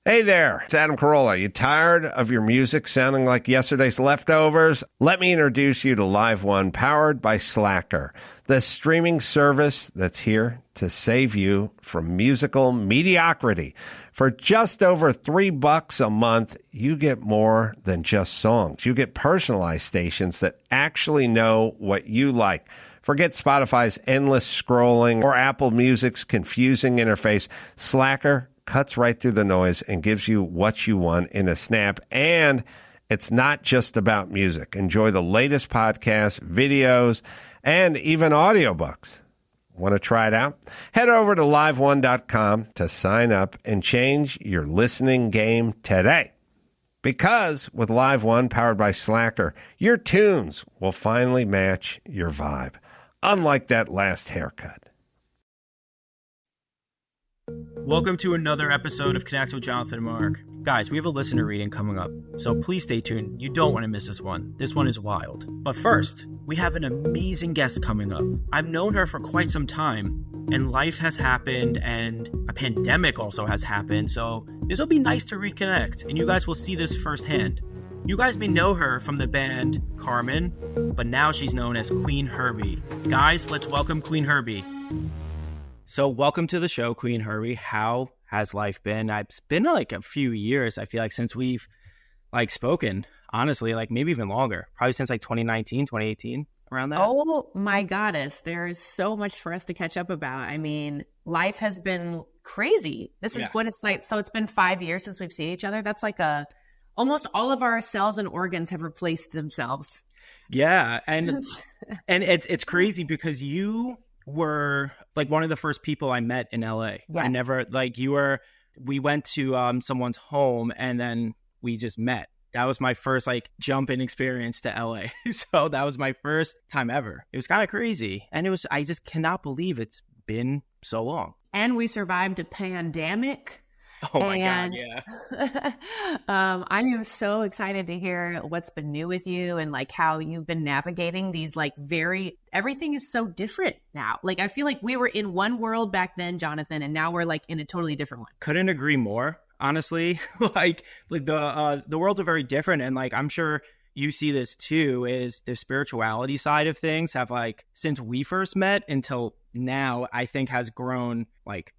Hey there, it's Adam Carolla. You tired of your music sounding like yesterday's leftovers? Let me introduce you to Live One, powered by Slacker, the streaming service that's here to save you from musical mediocrity. For just over $3 a month, you get more than just songs. You get personalized stations that actually know what you like. Forget Spotify's endless scrolling or Apple Music's confusing interface. Slacker cuts right through the noise and gives you what you want in a snap. And it's not just about music. Enjoy the latest podcasts, videos, and even audiobooks. Want to try it out? Head over to liveone.com to sign up and change your listening game today. Because with Live One powered by Slacker, your tunes will finally match your vibe. Unlike that last haircut. Welcome to another episode of Connect with Jonathan and Mark. Guys, we have a listener reading coming up, so please stay tuned. You don't want to miss this one. This one is wild. But first, we have an amazing guest coming up. I've known her for quite some time, and life has happened, and a pandemic also has happened, so this will be nice to reconnect, and you guys will see this firsthand. You guys may know her from the band Karmin, but now she's known as Qveen Herby. Guys, let's welcome Qveen Herby. So welcome to the show, Qveen Herby. How has life been? It's been like a few years, I feel like, since we've spoken, honestly, maybe even longer, probably since 2019, 2018, around that. Oh my goddess, there is so much for us to catch up about. I mean, life has been crazy. This is what it's like. So it's been 5 years since we've seen each other. That's almost all of our cells and organs have replaced themselves. Yeah. And it's crazy because you were one of the first people I met in LA. Yes. I never we went to someone's home and then we just met. That was my first jump in experience to LA. So that was my first time ever. It was kind of crazy. And I just cannot believe it's been so long. And we survived a pandemic. Oh my God, yeah. I am so excited to hear what's been new with you and how you've been navigating these everything is so different now. I feel like we were in one world back then, Jonathan, and now we're in a totally different one. Couldn't agree more, honestly. The worlds are very different, and I'm sure you see this too, is the spirituality side of things have since we first met until now, I think has grown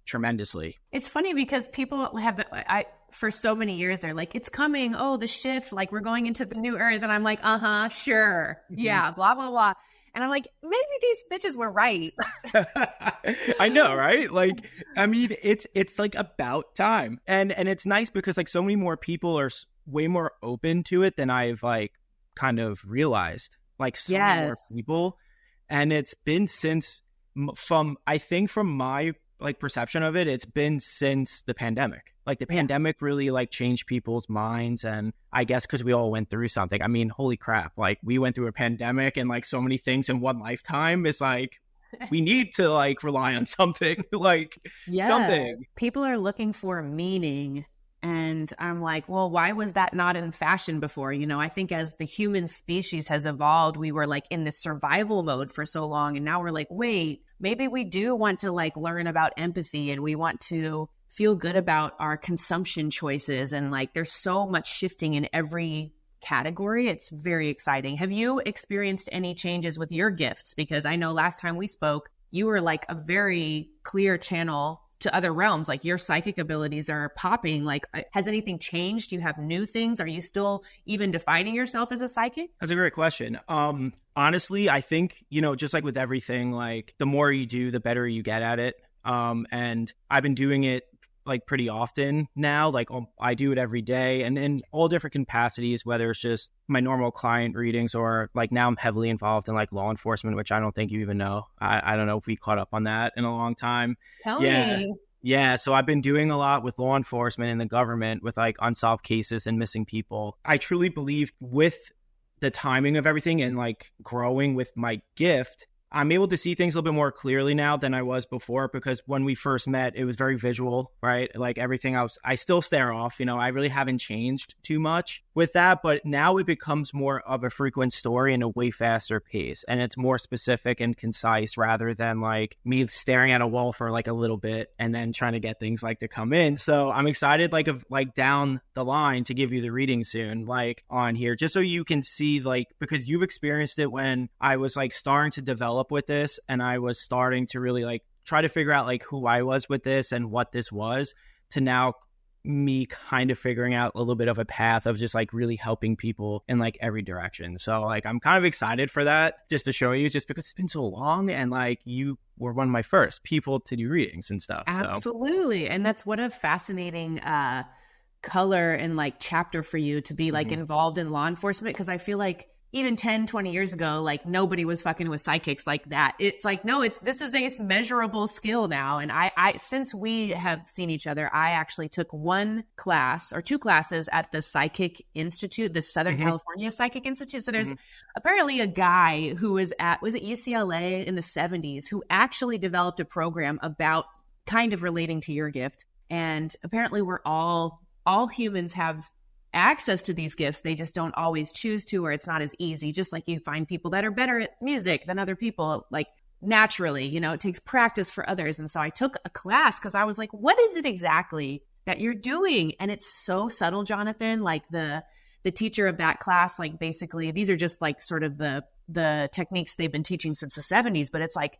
tremendously. It's funny because people for so many years, they're it's coming. Oh, the shift, we're going into the new earth. And I'm sure. Mm-hmm. Yeah, blah, blah, blah. And I'm maybe these bitches were right. I know, right? I mean, it's about time. And it's nice because so many more people are way more open to it than I've kind of realized. So many more people. And it's been from my perception of it, it's been since the pandemic. The pandemic really changed people's minds, and I guess because we all went through something. I mean, holy crap, we went through a pandemic and so many things in one lifetime. It's we need to rely on something. Something. People are looking for meaning. And I'm well, why was that not in fashion before? I think as the human species has evolved, we were in this survival mode for so long. And now we're wait, maybe we do want to learn about empathy, and we want to feel good about our consumption choices. And there's so much shifting in every category. It's very exciting. Have you experienced any changes with your gifts? Because I know last time we spoke, you were a very clear channel to other realms. Your psychic abilities are popping. Has anything changed? Do you have new things? Are you still even defining yourself as a psychic? That's a great question. Honestly, I think, just with everything, the more you do, the better you get at it. And I've been doing it pretty often now. I do it every day and in all different capacities, whether it's just my normal client readings or now I'm heavily involved in law enforcement, which I don't think you even know. I don't know if we caught up on that in a long time. Tell me. Yeah. So I've been doing a lot with law enforcement and the government with unsolved cases and missing people. I truly believe with the timing of everything and growing with my gift, I'm able to see things a little bit more clearly now than I was before, because when we first met, it was very visual, right? Like everything I still stare off, I really haven't changed too much with that, but now it becomes more of a frequent story in a way faster pace. And it's more specific and concise rather than like me staring at a wall for like a little bit and then trying to get things like to come in. So I'm excited like down the line to give you the reading soon, like on here, just so you can see, like, because you've experienced it when I was like starting to develop with this and I was starting to really like try to figure out like who I was with this and what this was, to now me kind of figuring out a little bit of a path of just like really helping people in like every direction. So like I'm kind of excited for that, just to show you, just because it's been so long and like you were one of my first people to do readings and stuff. Absolutely. So. And that's what a fascinating color and like chapter for you to be like involved in law enforcement, because I feel like even 10, 20 years ago, like nobody was fucking with psychics like that. It's like, no, this is a measurable skill now. And I since we have seen each other, I actually took one class or two classes at the Psychic Institute, the Southern California Psychic Institute. So there's apparently a guy who was at UCLA in the 70s who actually developed a program about kind of relating to your gift. And apparently we're all humans have access to these gifts. They just don't always choose to, or it's not as easy. Just like you find people that are better at music than other people, like naturally, it takes practice for others. And so I took a class because I was like, what is it exactly that you're doing? And it's so subtle, Jonathan. Like the teacher of that class, like basically these are just like sort of the techniques they've been teaching since the 70s, but it's like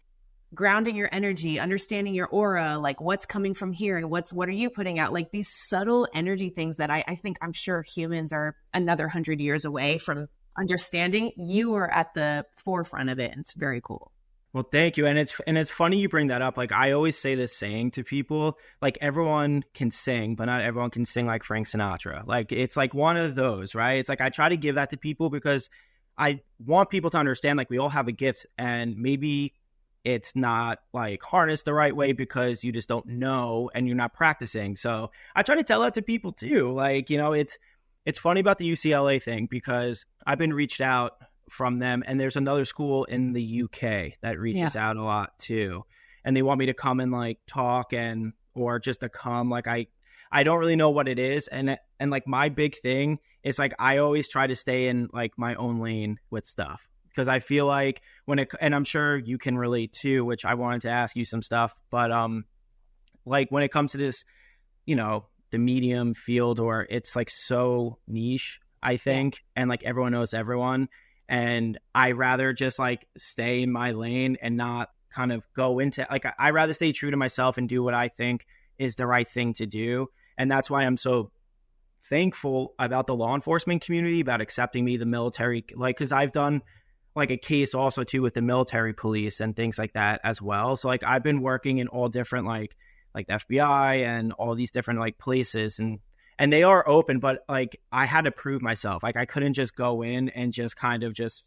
grounding your energy, understanding your aura, like what's coming from here and what are you putting out, like these subtle energy things that I'm sure humans are another 100 years away from understanding. You are at the forefront of it, and it's very cool. Well, thank you. And it's funny you bring that up. Like I always say this saying to people, like everyone can sing, but not everyone can sing like Frank Sinatra. Like it's like one of those, right? It's like I try to give that to people because I want people to understand like we all have a gift, and maybe it's not like harnessed the right way because you just don't know and you're not practicing. So I try to tell that to people too. Like, it's funny about the UCLA thing because I've been reached out from them, and there's another school in the UK that reaches out a lot too. And they want me to come and like talk or just to come. Like I don't really know what it is. And like my big thing is like, I always try to stay in like my own lane with stuff. Because I feel like and I'm sure you can relate too, which I wanted to ask you some stuff, but like when it comes to this, the medium field, or it's like so niche, I think, and like everyone knows everyone, and I rather just like stay in my lane and not kind of go into like I rather stay true to myself and do what I think is the right thing to do, and that's why I'm so thankful about the law enforcement community about accepting me, the military, like because I've done like a case also too with the military police and things like that as well. So like I've been working in all different like the FBI and all these different like places, and they are open, but like I had to prove myself. Like I couldn't just go in and just kind of just,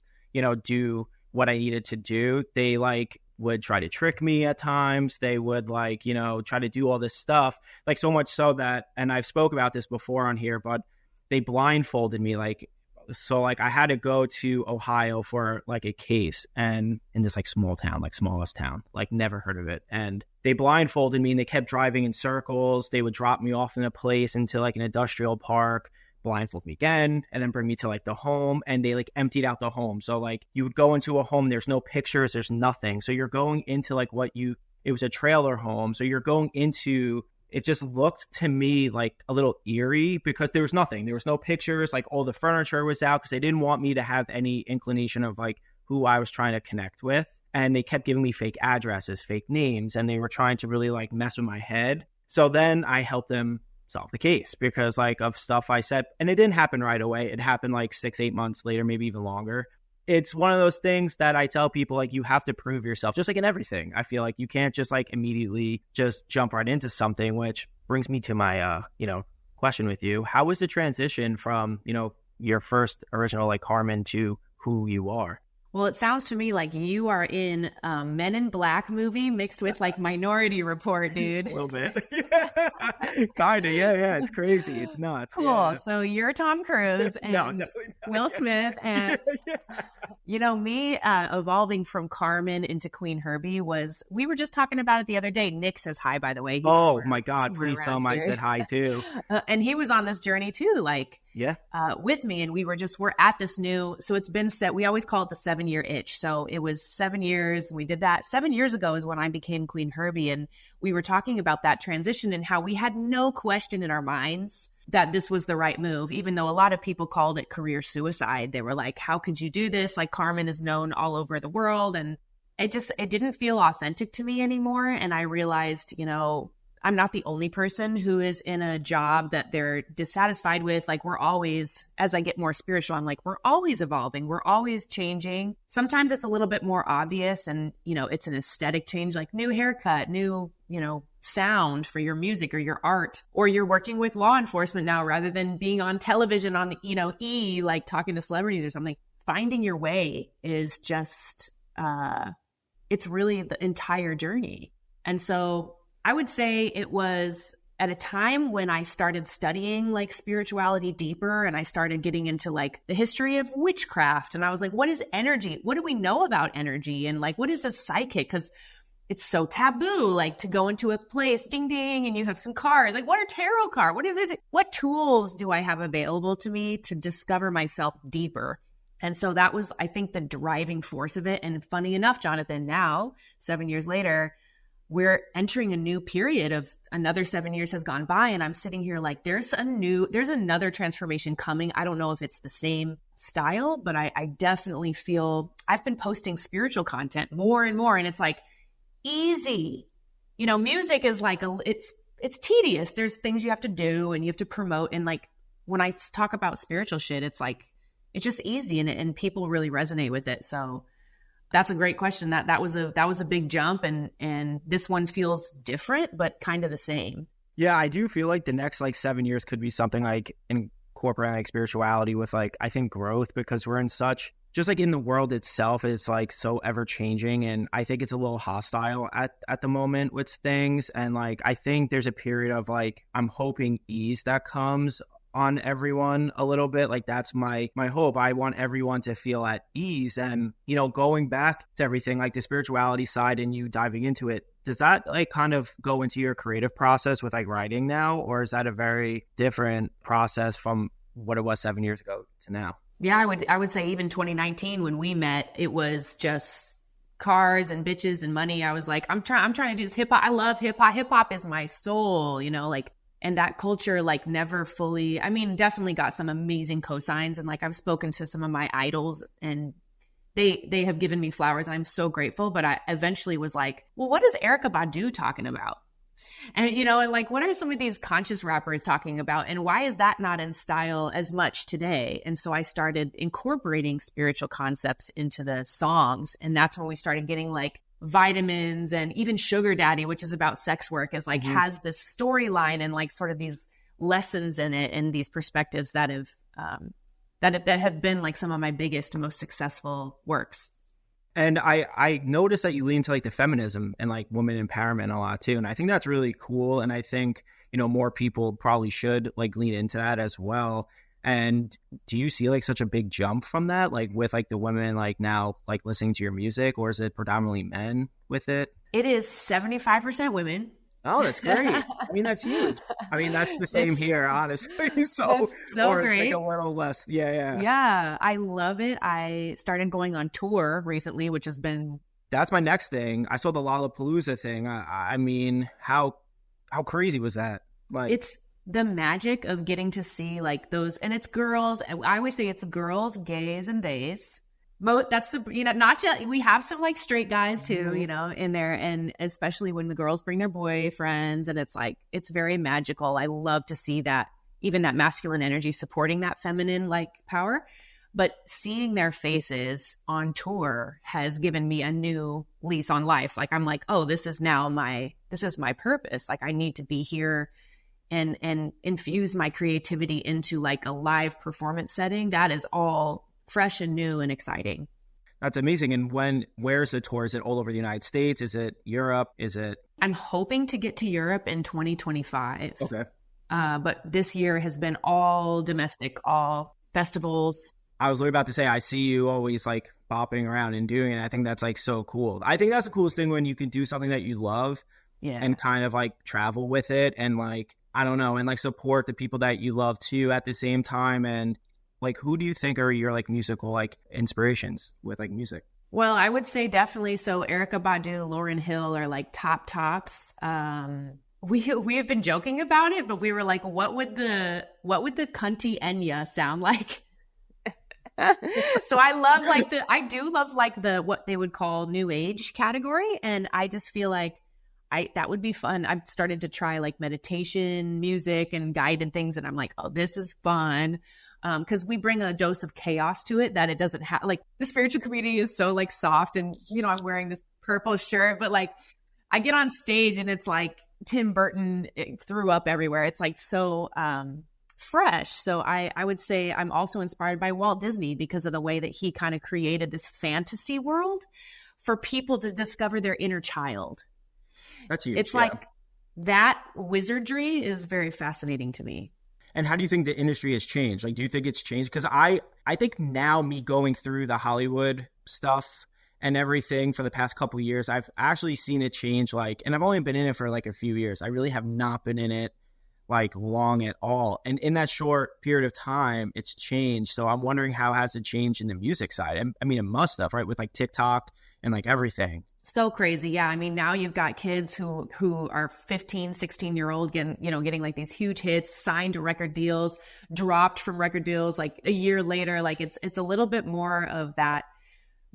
do what I needed to do. They like would try to trick me at times. They would like, try to do all this stuff, like so much so that, and I've spoke about this before on here, but they blindfolded me. So like I had to go to Ohio for like a case, and in this like small town, like smallest town, like never heard of it. And they blindfolded me and they kept driving in circles. They would drop me off in a place into like an industrial park, blindfold me again, and then bring me to like the home, and they like emptied out the home. So like you would go into a home, there's no pictures, there's nothing. So you're going into like it was a trailer home. So you're going into, it just looked to me like a little eerie because there was nothing. There was no pictures. Like all the furniture was out because they didn't want me to have any inclination of like who I was trying to connect with. And they kept giving me fake addresses, fake names, and they were trying to really like mess with my head. So then I helped them solve the case because like of stuff I said, and it didn't happen right away. It happened like 6-8 months later, maybe even longer. It's one of those things that I tell people, like, you have to prove yourself, just like in everything. I feel like you can't just like immediately just jump right into something, which brings me to my, question with you. How was the transition from, your first original like Karmin to who you are? Well, it sounds to me like you are in a Men in Black movie mixed with like Minority Report, dude. A little bit. Kind of, yeah. It's crazy. It's nuts. Cool. Yeah. So you're Tom Cruise and No, definitely not. Will Smith and Me evolving from Karmin into Qveen Herby we were just talking about it the other day. Nick says hi, by the way. He's my God, please tell him I said hi too. And he was on this journey too, with me. And we're at this so it's been set. We always call it the 7-year itch. So it was 7 years. We did that 7 years ago is when I became Qveen Herby. And we were talking about that transition and how we had no question in our minds that this was the right move, even though a lot of people called it career suicide. They were like, how could you do this? Like Karmin is known all over the world. And it didn't feel authentic to me anymore. And I realized, I'm not the only person who is in a job that they're dissatisfied with. Like we're always, as I get more spiritual, I'm like, we're always evolving. We're always changing. Sometimes it's a little bit more obvious and, it's an aesthetic change, like new haircut, new, sound for your music or your art, or you're working with law enforcement now rather than being on television on the, like talking to celebrities or something. Finding your way is just, it's really the entire journey. And so I would say it was at a time when I started studying like spirituality deeper and I started getting into like the history of witchcraft. And I was like, what is energy? What do we know about energy? And like, what is a psychic? Because it's so taboo, like to go into a place, ding, ding, and you have some cards. Like, what are tarot cards? What are this? What tools do I have available to me to discover myself deeper? And so that was, I think, the driving force of it. And funny enough, Jonathan, now, 7 years later, we're entering a new period of another 7 years has gone by. And I'm sitting here like, there's another transformation coming. I don't know if it's the same style, but I definitely feel I've been posting spiritual content more and more. And it's like, easy. Music is like it's tedious. There's things you have to do and you have to promote. And like when I talk about spiritual shit, it's like it's just easy and people really resonate with it. So that's a great question. That was a big jump and this one feels different but kind of the same. Yeah, I do feel like the next like 7 years could be something like incorporating like spirituality with like I think growth, because we're in such just like in the world itself, it's like so ever changing. And I think it's a little hostile at the moment with things. And like, I think there's a period of like, I'm hoping ease that comes on everyone a little bit. Like that's my hope. I want everyone to feel at ease. And, going back to everything like the spirituality side and you diving into it, does that like kind of go into your creative process with like writing now? Or is that a very different process from what it was 7 years ago to now? Yeah, I would say even 2019 when we met, it was just cars and bitches and money. I was like, I'm trying to do this hip hop. I love hip hop. Hip hop is my soul, and that culture like never fully, definitely got some amazing cosigns. And like I've spoken to some of my idols and they have given me flowers. I'm so grateful. But I eventually was like, well, what is Erykah Badu talking about? And, and like, what are some of these conscious rappers talking about? And why is that not in style as much today? And so I started incorporating spiritual concepts into the songs. And that's when we started getting like Vitamins and even Sugar Daddy, which is about sex work, is like has this storyline and like sort of these lessons in it and these perspectives that have been like some of my biggest and most successful works. And I noticed that you lean to like the feminism and like women empowerment a lot too. And I think that's really cool. And I think, more people probably should like lean into that as well. And do you see like such a big jump from that, like with like the women like now like listening to your music, or is it predominantly men with it? It is 75% women. Oh, that's great. That's huge. That's the same here, honestly. So great. Like a little less. Yeah. Yeah. I love it. I started going on tour recently, which has been. That's my next thing. I saw the Lollapalooza thing. How crazy was that? Like, it's the magic of getting to see like those, and it's girls. I always say it's girls, gays, and theys. That's the, not just, we have some like straight guys too, in there. And especially when the girls bring their boyfriends and it's like, it's very magical. I love to see that, even that masculine energy supporting that feminine like power, but seeing their faces on tour has given me a new lease on life. Like, I'm like, oh, this is my purpose. Like I need to be here and infuse my creativity into like a live performance setting. That is all fresh and new and exciting. That's amazing. And where's the tour? Is it all over the United States? Is it Europe? I'm hoping to get to Europe in 2025. Okay. But this year has been all domestic, all festivals. I was literally about to say, I see you always like bopping around and doing it. I think that's like so cool. I think that's the coolest thing when you can do something that you love and kind of like travel with it and like, I don't know, and like support the people that you love too at the same time. And like, who do you think are your like musical like inspirations with like music? Well, I would say definitely. So Erykah Badu, Lauryn Hill are like tops. We have been joking about it, but we were like, what would the cunty Enya sound like? So I do love like the what they would call new age category, and I just feel like that would be fun. I've started to try like meditation music and guided things, and I'm like, oh, this is fun. Because we bring a dose of chaos to it that it doesn't have. Like the spiritual community is so like soft, and I'm wearing this purple shirt, but like I get on stage and it's like Tim Burton threw up everywhere. It's like so fresh. So I would say I'm also inspired by Walt Disney because of the way that he kind of created this fantasy world for people to discover their inner child. That's huge. It's like that wizardry is very fascinating to me. And how do you think the industry has changed? Like, do you think it's changed? Because I think now me going through the Hollywood stuff and everything for the past couple of years, I've actually seen it change. Like, and I've only been in it for like a few years. I really have not been in it like long at all. And in that short period of time, it's changed. So I'm wondering, how has it changed in the music side? I mean, it must have, right? With like TikTok and like everything. So crazy. Yeah. I mean, now you've got kids who are 15, 16-year-old getting like these huge hits, signed to record deals, dropped from record deals like a year later. Like it's a little bit more of that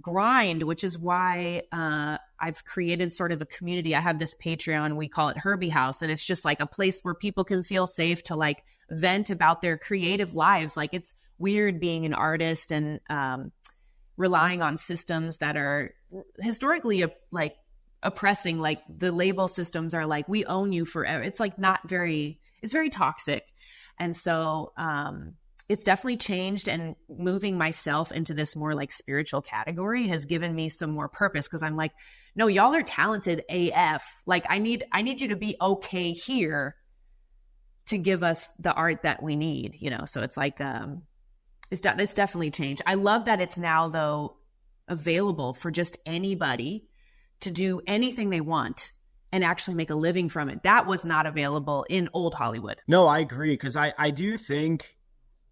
grind, which is why I've created sort of a community. I have this Patreon, we call it Herby House, and it's just like a place where people can feel safe to like vent about their creative lives. Like it's weird being an artist and relying on systems that are historically like oppressing. Like the label systems are like, we own you forever. It's like it's very toxic. And so it's definitely changed, and moving myself into this more like spiritual category has given me some more purpose, because I'm like, no, y'all are talented AF. Like I need you to be okay here to give us the art that we need, So it's like it's definitely changed. I love that it's now though available for just anybody to do anything they want and actually make a living from it. That was not available in old Hollywood. No, I agree, because I do think,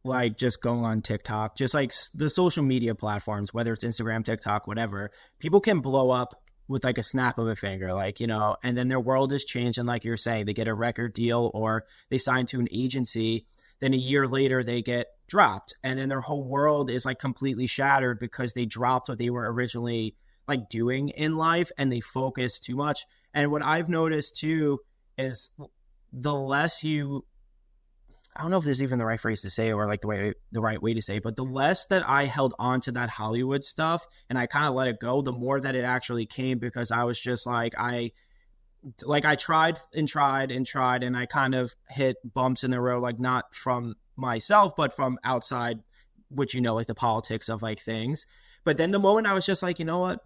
like, just going on TikTok, just like the social media platforms, whether it's Instagram, TikTok, whatever, people can blow up with like a snap of a finger, like, and then their world has changed. And like you're saying, they get a record deal or they sign to an agency. Then a year later, they get dropped. And then their whole world is like completely shattered because they dropped what they were originally like doing in life, and they focus too much. And what I've noticed too is the less I don't know if this is even the right phrase to say or like the right way to say it, but the less that I held on to that Hollywood stuff and I kind of let it go, the more that it actually came, because I was just like, I tried and tried and tried, and I kind of hit bumps in the road, like not from myself, but from outside, which, like the politics of like things. But then the moment I was just like, you know what?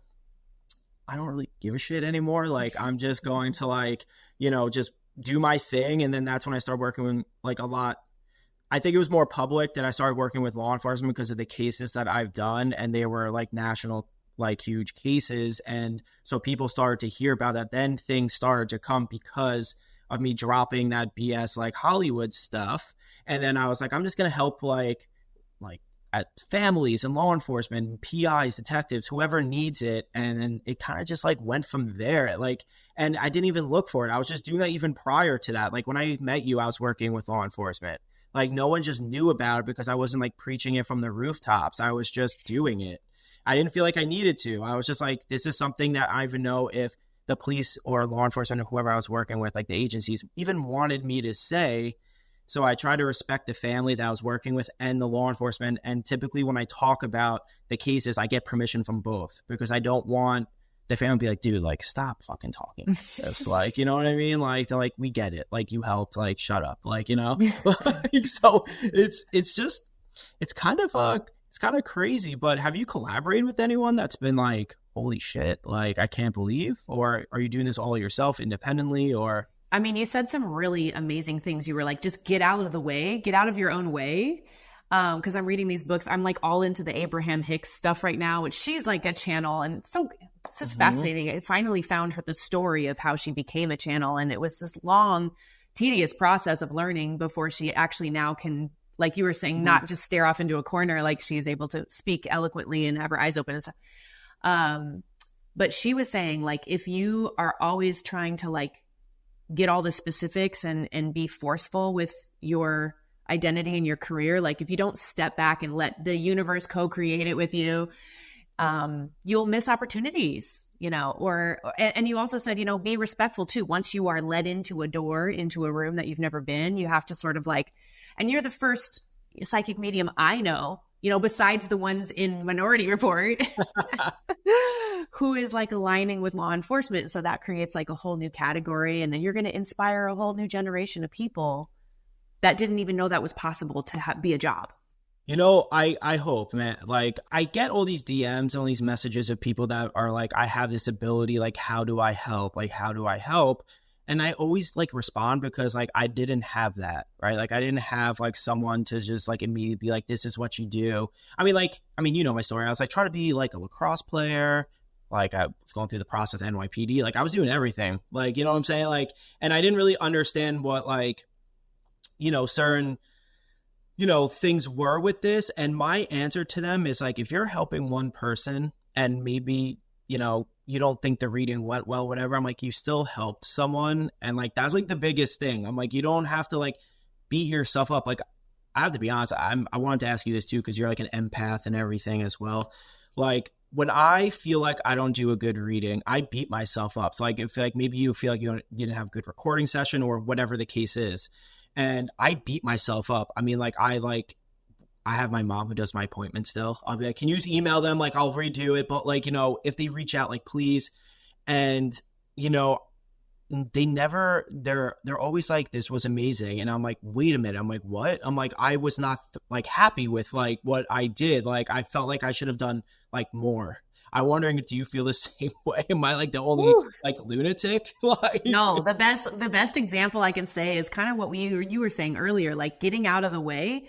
I don't really give a shit anymore. Like, I'm just going to like, just do my thing. And then that's when I started working with like a lot. I think it was more public that I started working with law enforcement because of the cases that I've done, and they were like national, like huge cases. And so people started to hear about that. Then things started to come because of me dropping that BS like Hollywood stuff. And then I was like, I'm just going to help like at families and law enforcement, PIs, detectives, whoever needs it. And then it kind of just like went from there. Like, and I didn't even look for it. I was just doing that even prior to that. Like when I met you, I was working with law enforcement. Like no one just knew about it because I wasn't like preaching it from the rooftops. I was just doing it. I didn't feel like I needed to. I was just like, this is something that I even know if the police or law enforcement or whoever I was working with, like the agencies, even wanted me to say. So I try to respect the family that I was working with and the law enforcement. And typically when I talk about the cases, I get permission from both, because I don't want the family to be like, dude, like, stop fucking talking. Just like, you know what I mean? Like, they're like, we get it. Like, you helped, like, shut up. Like, so it's kind of crazy. But have you collaborated with anyone that's been like, holy shit, like, I can't believe? Or are you doing this all yourself independently? Or... I mean, you said some really amazing things. You were like, just get out of the way, get out of your own way. because I'm reading these books. I'm like all into the Abraham Hicks stuff right now, which she's like a channel. And it's just fascinating. I finally found the story of how she became a channel. And it was this long, tedious process of learning before she actually now can, like you were saying, not just stare off into a corner, like she's able to speak eloquently and have her eyes open and stuff. But she was saying, like, if you are always trying to like get all the specifics and be forceful with your identity and your career, like if you don't step back and let the universe co-create it with you, you'll miss opportunities, and you also said, be respectful too. Once you are led into a door, into a room that you've never been, you have to sort of like, and you're the first psychic medium I know, besides the ones in Minority Report, who is like aligning with law enforcement. So that creates like a whole new category. And then you're going to inspire a whole new generation of people that didn't even know that was possible to be a job. I hope, man. Like, I get all these DMs and all these messages of people that are like, I have this ability. Like, how do I help? Like, how do I help? And I always like respond because like I didn't have that, right? Like I didn't have like someone to just like immediately be like, this is what you do. I mean, my story. I was like trying to be like a lacrosse player. Like I was going through the process NYPD. Like I was doing everything. Like, you know what I'm saying? Like, and I didn't really understand what like, certain, things were with this. And my answer to them is like, if you're helping one person and maybe, you don't think the reading went well, whatever, I'm like, you still helped someone. And like, that's like the biggest thing. I'm like, you don't have to like beat yourself up. Like, I have to be honest. I wanted to ask you this too, because you're like an empath and everything as well. Like when I feel like I don't do a good reading, I beat myself up. So like, if like maybe you feel like you didn't have a good recording session or whatever the case is, and I beat myself up. I mean, like I have my mom who does my appointment still. I'll be like, can you just email them? Like, I'll redo it. But like, if they reach out, like, please. And, they never, they're always like, this was amazing. And I'm like, wait a minute. I'm like, what? I'm like, I was not like happy with like what I did. Like, I felt like I should have done like more. I'm wondering, do you feel the same way? Am I like the only like lunatic? Like, no, the best example I can say is kind of what you were saying earlier, like getting out of the way.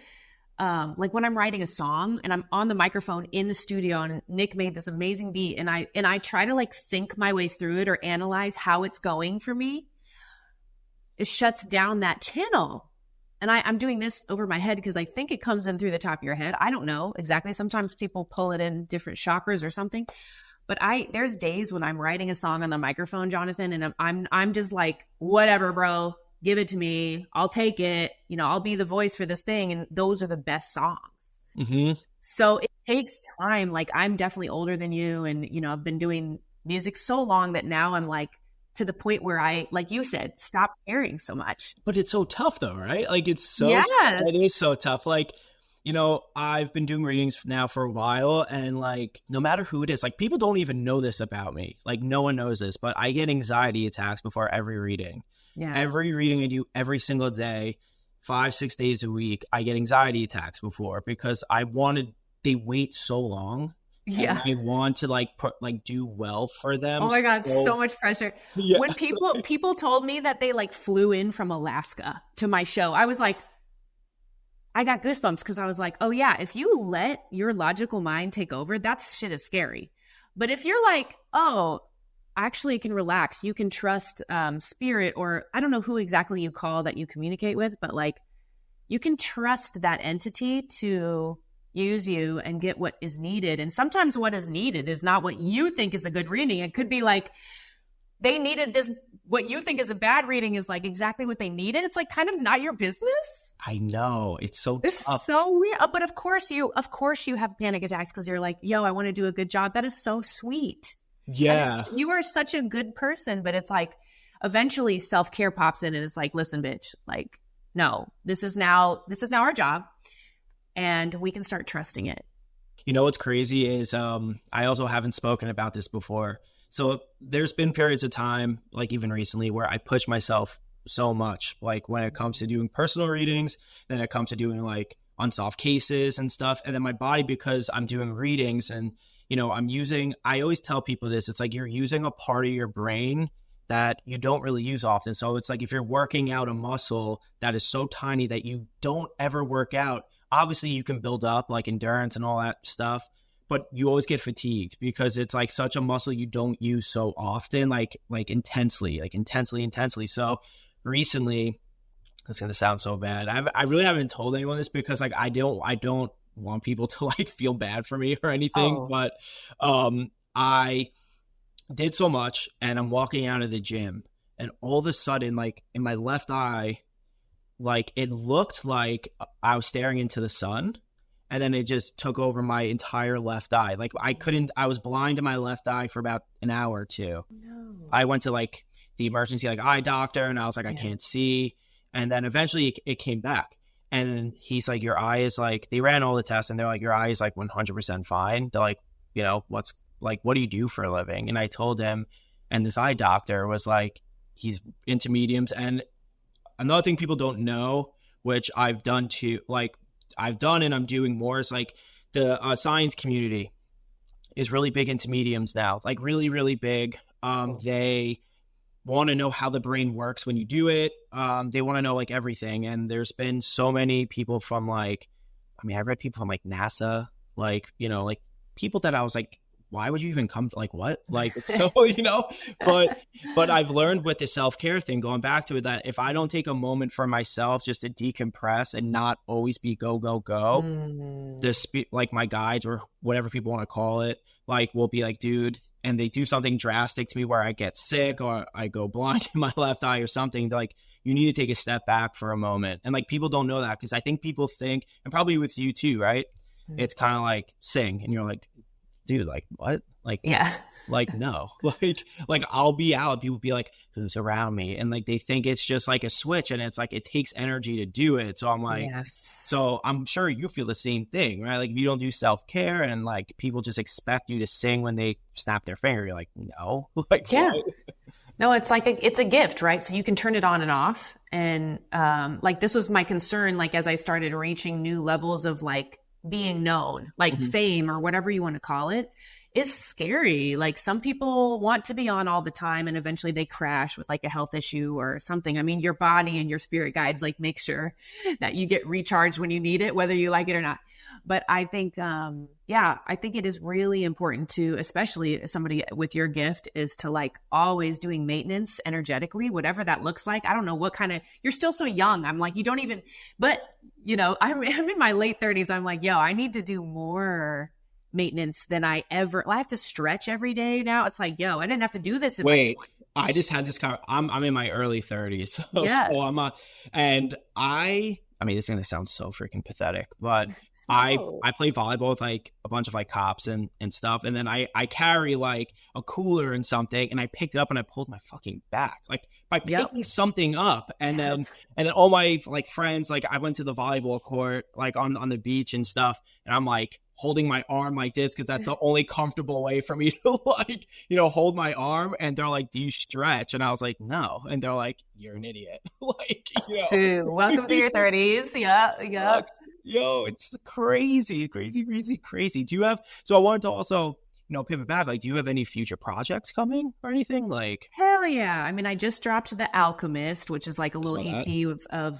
Like when I'm writing a song and I'm on the microphone in the studio and Nick made this amazing beat and I try to like think my way through it or analyze how it's going for me, it shuts down that channel. And I'm doing this over my head because I think it comes in through the top of your head. I don't know exactly. Sometimes people pull it in different chakras or something. But there's days when I'm writing a song on the microphone, Jonathan, and I'm just like, whatever, bro. Give it to me. I'll take it. I'll be the voice for this thing. And those are the best songs. Mm-hmm. So it takes time. Like I'm definitely older than you. And, I've been doing music so long that now I'm like to the point where I, like you said, stop caring so much. But it's so tough though, right? Like it is so tough. Like, I've been doing readings now for a while and like, no matter who it is, like people don't even know this about me. Like no one knows this, but I get anxiety attacks before every reading. Yeah. Every reading I do every single day, 5-6 days a week, I get anxiety attacks before because they wait so long. Yeah. I want to do well for them. Oh my God. So much pressure. Yeah. When people told me that they like flew in from Alaska to my show, I was like, I got goosebumps because I was like, oh yeah, if you let your logical mind take over, that shit is scary. But if you're like, oh, actually can relax, you can trust spirit, or I don't know who exactly you call that you communicate with, but like you can trust that entity to use you and get what is needed. And sometimes what is needed is not what you think is a good reading. It could be like they needed this, what you think is a bad reading is like exactly what they needed. It's like kind of not your business. I know. It's tough. So weird. But of course you have panic attacks because you're like, yo, I want to do a good job. That is so sweet. Yeah. You are such a good person, but it's like eventually self-care pops in and it's like, listen, bitch, like, no, this is now our job and we can start trusting it. What's crazy is I also haven't spoken about this before. So there's been periods of time, like even recently, where I push myself so much, like when it comes to doing personal readings, then it comes to doing like unsolved cases and stuff. And then my body, because I'm doing readings and I always tell people this, it's like you're using a part of your brain that you don't really use often. So it's like if you're working out a muscle that is so tiny that you don't ever work out, obviously you can build up like endurance and all that stuff, but you always get fatigued because it's like such a muscle you don't use so often, like intensely. So recently, it's going to sound so bad. I really haven't told anyone this because like I don't want people to like feel bad for me or anything, but I did so much and I'm walking out of the gym and all of a sudden, like in my left eye, like it looked like I was staring into the sun, and then it just took over my entire left eye. Like I was blind in my left eye for about an hour or two. No. I went to like the emergency like eye doctor and I was like, I can't see. And then eventually it came back. And he's like, your eye is like, they ran all the tests and they're like, your eye is like 100% fine. They're like, you know, what do you do for a living? And I told him, and this eye doctor was like, he's into mediums. And another thing people don't know, which I've done and I'm doing more, is like the science community is really big into mediums now, like really, really big. They want to know how the brain works when you do it. They want to know like everything. And there's been so many people from like, I mean, I've read people from like NASA, like, you know, like people that I was like, why would you even come? Like what? Like, so, you know, but I've learned with the self-care thing, going back to it, that if I don't take a moment for myself just to decompress and not always be go, like my guides or whatever people want to call it, like will be like, dude, and they do something drastic to me where I get sick or I go blind in my left eye or something, like you need to take a step back for a moment. And like people don't know that because I think people think, and probably with you too, right? It's kind of like sing and you're like, dude, like what? Like, yeah, like no, like I'll be out, people be like, who's around me? And like they think it's just like a switch, and it's like it takes energy to do it. So I'm like, so I'm sure you feel the same thing, right? Like if you don't do self-care and like people just expect you to sing when they snap their finger, you're like, no, like yeah. what? No, it's like it's a gift, right? So you can turn it on and off. And like this was my concern, like as I started reaching new levels of like being known, like fame or whatever you want to call it, is scary. Like some people want to be on all the time and eventually they crash with like a health issue or something. I mean, your body and your spirit guides like make sure that you get recharged when you need it, whether you like it or not. But I think, I think it is really important to, especially somebody with your gift, is to like always doing maintenance energetically, whatever that looks like. I don't know what kind of, you're still so young. I'm like, you don't even, but you know, I'm in my late 30s. I'm like, I need to do more maintenance than I have to stretch every day now. It's like, I didn't have to do this in my 20s. I just had this I'm in my early 30s. So, yes. So I mean, this is going to sound so freaking pathetic, but I play volleyball with like a bunch of like cops and stuff. And then I carry like a cooler and something, and I picked it up and I pulled my fucking back, like by picking something up. And then all my like friends, like I went to the volleyball court, like on the beach and stuff. And I'm like holding my arm like this, cause that's the only comfortable way for me to like, you know, hold my arm. And they're like, do you stretch? And I was like, no. And they're like, you're an idiot. Like, you know. Sue, welcome to your 30s. Yeah. Yo, it's crazy. Do you have, so I wanted to also, you know, pivot back. Like, do you have any future projects coming or anything? Like, hell yeah. I mean, I just dropped The Alchemist, which is like a little EP of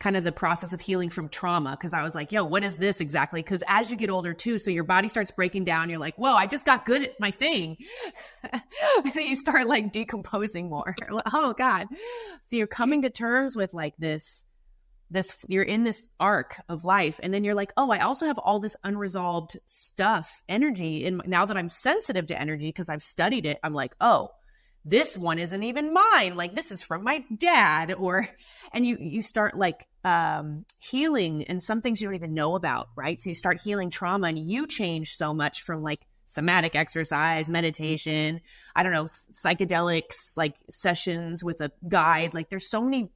kind of the process of healing from trauma. Cause I was like, what is this exactly? Cause as you get older too, so your body starts breaking down. You're like, whoa, I just got good at my thing. And then you start like decomposing more. Oh God. So you're coming to terms with like this, you're in this arc of life. And then you're like, I also have all this unresolved stuff, energy. And now that I'm sensitive to energy, cause I've studied it, I'm like, this one isn't even mine. Like this is from my dad, and you start like, healing, and some things you don't even know about. Right. So you start healing trauma, and you change so much from like somatic exercise, meditation, I don't know, psychedelics, like sessions with a guide. Like there's so many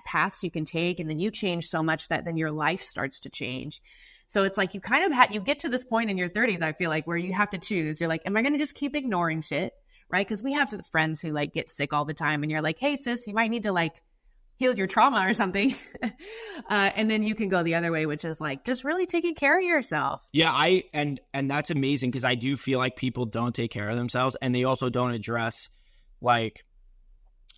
paths you can take, and then you change so much that then your life starts to change. So it's like you kind of you get to this point in your 30s, I feel like, where you have to choose. You're like, am I going to just keep ignoring shit? Right? Because we have friends who like get sick all the time, and you're like, hey sis, you might need to like heal your trauma or something. And then you can go the other way, which is like just really taking care of yourself. Yeah, and that's amazing, because I do feel like people don't take care of themselves, and they also don't address like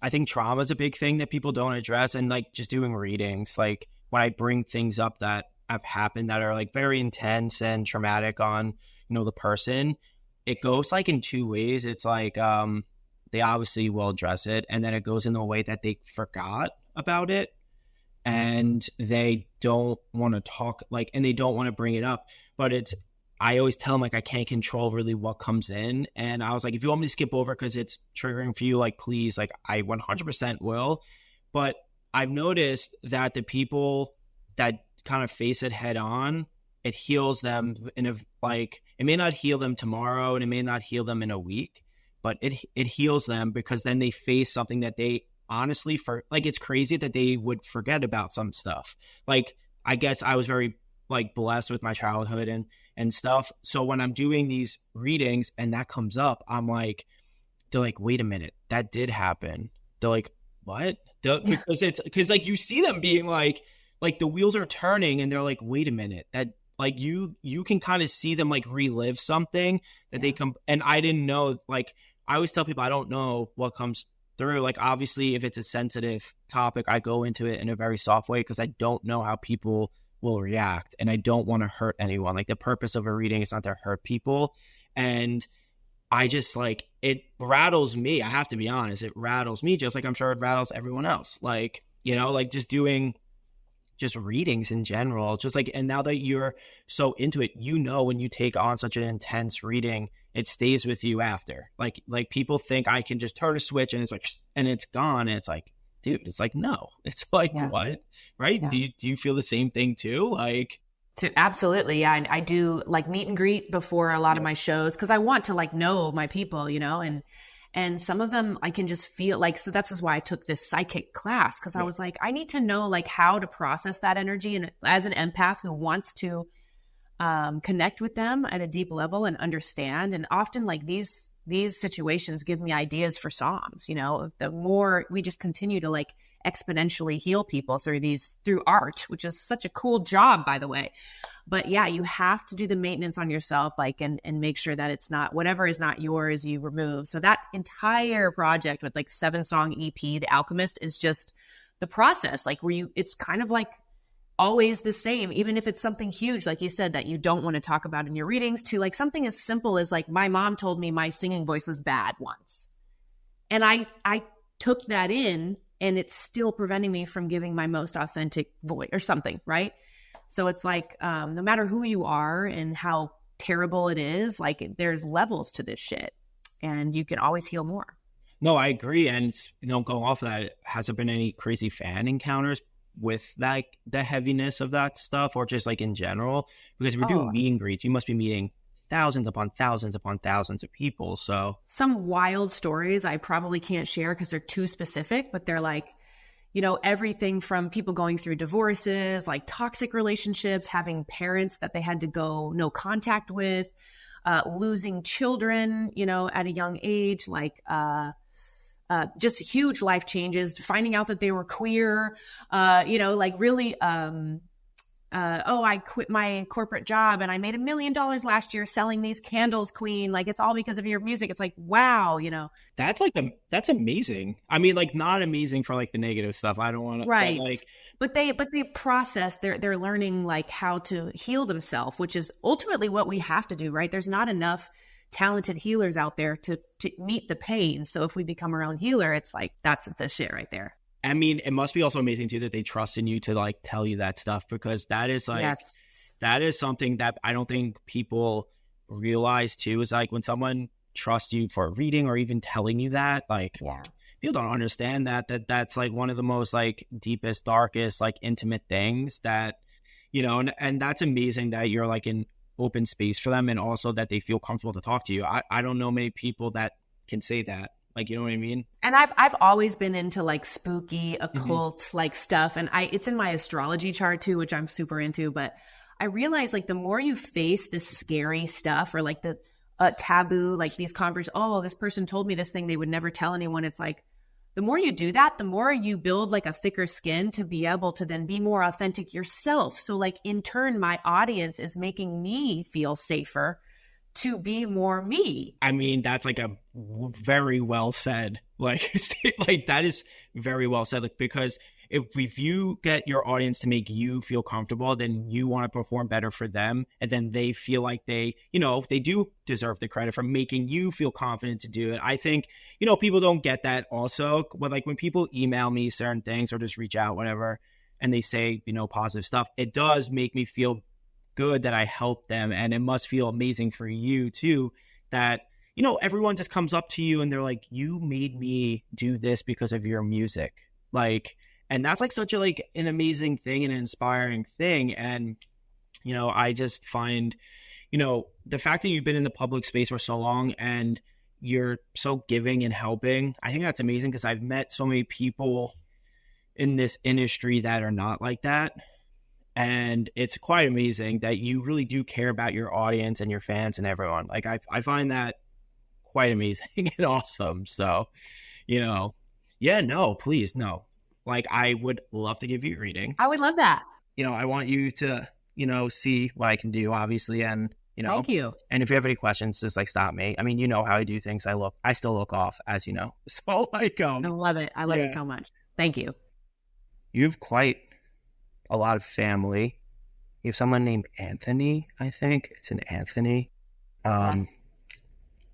I think trauma is a big thing that people don't address, and like just doing readings, like when I bring things up that have happened that are like very intense and traumatic on, the person, it goes like in two ways. It's like, they obviously will address it, and then it goes in the way that they forgot about it and they don't want to talk, like, and they don't want to bring it up. But I always tell them, like, I can't control really what comes in. And I was like, if you want me to skip over because it's triggering for you, like, please, like, I 100% will. But I've noticed that the people that kind of face it head on, it heals them it may not heal them tomorrow and it may not heal them in a week, but it heals them because then they face something that they honestly, it's crazy that they would forget about some stuff. Like, I guess I was very like blessed with my childhood and stuff. So when I'm doing these readings and that comes up, they're like, wait a minute, that did happen. They're like, what? Because like you see them being like the wheels are turning and they're like, wait a minute, that like you can kind of see them like relive something that they come. And I didn't know, like, I always tell people I don't know what comes through. Like, obviously if it's a sensitive topic, I go into it in a very soft way because I don't know how people will react and I don't want to hurt anyone. Like, the purpose of a reading is not to hurt people. And I just like, it rattles me. I have to be honest. It rattles me just like I'm sure it rattles everyone else. Like, like just doing just readings in general, just like, and now that you're so into it, when you take on such an intense reading, it stays with you after. Like people think I can just turn a switch and it's like, and it's gone. And it's like, dude, it's like, no, it's like, what? Right. Yeah. Do you feel the same thing too? Like, absolutely. Yeah. I do like meet and greet before a lot of my shows, cause I want to like know my people, and some of them I can just feel like, so that's just why I took this psychic class. Cause I was like, I need to know like how to process that energy. And as an empath who wants to connect with them at a deep level and understand. And often like these situations give me ideas for songs, the more we just continue to like exponentially heal people through art, which is such a cool job, by the way. But yeah, you have to do the maintenance on yourself, like, and make sure that it's not, whatever is not yours, you remove. So that entire project with like 7-song EP, The Alchemist, is just the process, like it's kind of like always the same, even if it's something huge, like you said, that you don't want to talk about in your readings, to like something as simple as like, my mom told me my singing voice was bad once. And I took that in, and it's still preventing me from giving my most authentic voice or something, right? So it's like, no matter who you are and how terrible it is, like there's levels to this shit and you can always heal more. No, I agree. And, going off of that, has there been any crazy fan encounters with like the heaviness of that stuff, or just like in general? Because if you're doing meet and greets, you must be meeting thousands upon thousands upon thousands of people. So some wild stories I probably can't share because they're too specific, but they're like, everything from people going through divorces, like toxic relationships, having parents that they had to go no contact with, losing children, at a young age, like just huge life changes, finding out that they were queer, like really, I quit my corporate job and I made $1 million last year selling these candles, Qveen. Like, it's all because of your music. It's like, wow, That's like, that's amazing. I mean, like, not amazing for like the negative stuff. I don't want to. Right. But they process, they're learning like how to heal themselves, which is ultimately what we have to do, right? There's not enough talented healers out there to meet the pain. So if we become our own healer, it's like, that's the shit right there. I mean, it must be also amazing too that they trust in you to like tell you that stuff, because that is like, that is something that I don't think people realize too, is like when someone trusts you for a reading or even telling you that, like, people don't understand that's like one of the most like deepest, darkest, like intimate things that, and that's amazing that you're like in open space for them, and also that they feel comfortable to talk to you. I don't know many people that can say that. Like, you know what I mean? And I've always been into like spooky, occult like stuff. And it's in my astrology chart too, which I'm super into. But I realize like the more you face this scary stuff, or like the taboo, like these this person told me this thing they would never tell anyone. It's like, the more you do that, the more you build like a thicker skin to be able to then be more authentic yourself. So like in turn, my audience is making me feel safer to be more me. I mean, that's like a very well said, like, like that is very well said, like, because if you get your audience to make you feel comfortable, then you want to perform better for them. And then they feel like they, you know, they do deserve the credit for making you feel confident to do it. I think, you know, people don't get that also. But like when people email me certain things or just reach out, whatever, and they say, you know, positive stuff, it does make me feel good that I helped them. And it must feel amazing for you too, that, you know, everyone just comes up to you and they're like, you made me do this because of your music. Like, and that's like such a like an amazing thing and an inspiring thing. And, you know, I just find, you know, the fact that you've been in the public space for so long and you're so giving and helping, I think that's amazing, because I've met so many people in this industry that are not like that. And it's quite amazing that you really do care about your audience and your fans and everyone. Like I find that quite amazing and awesome. So, you know, yeah, no, please, no. Like, I would love to give you a reading. I would love that. You know, I want you to, you know, see what I can do, obviously. And, you know, thank you. And if you have any questions, just like stop me. I mean, you know how I do things. I still look off, as you know. So like, I love it. I love it so much. Thank you. You have quite a lot of family. You have someone named Anthony, I think. It's an Anthony. Yes.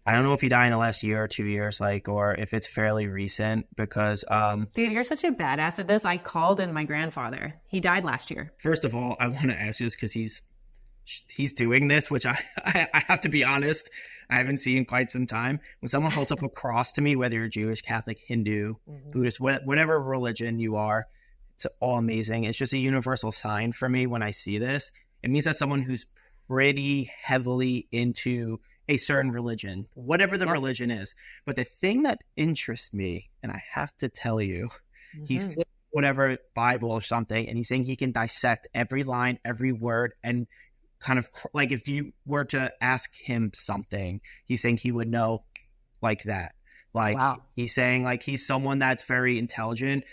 I don't know if he died in the last year or 2 years, like, or if it's fairly recent, because dude, you're such a badass at this. I called in my grandfather. He died last year. First of all, I want to ask you this because he's doing this, which I have to be honest, I haven't seen in quite some time. When someone holds up a cross to me, whether you're Jewish, Catholic, Hindu, Buddhist, whatever religion you are, it's all amazing. It's just a universal sign for me when I see this. It means that someone who's pretty heavily into a certain religion, whatever the religion is. But the thing that interests me, and I have to tell you, he flipped whatever Bible or something, and he's saying he can dissect every line, every word, and kind of like if you were to ask him something, he's saying he would know like that. Like he's saying like he's someone that's very intelligent.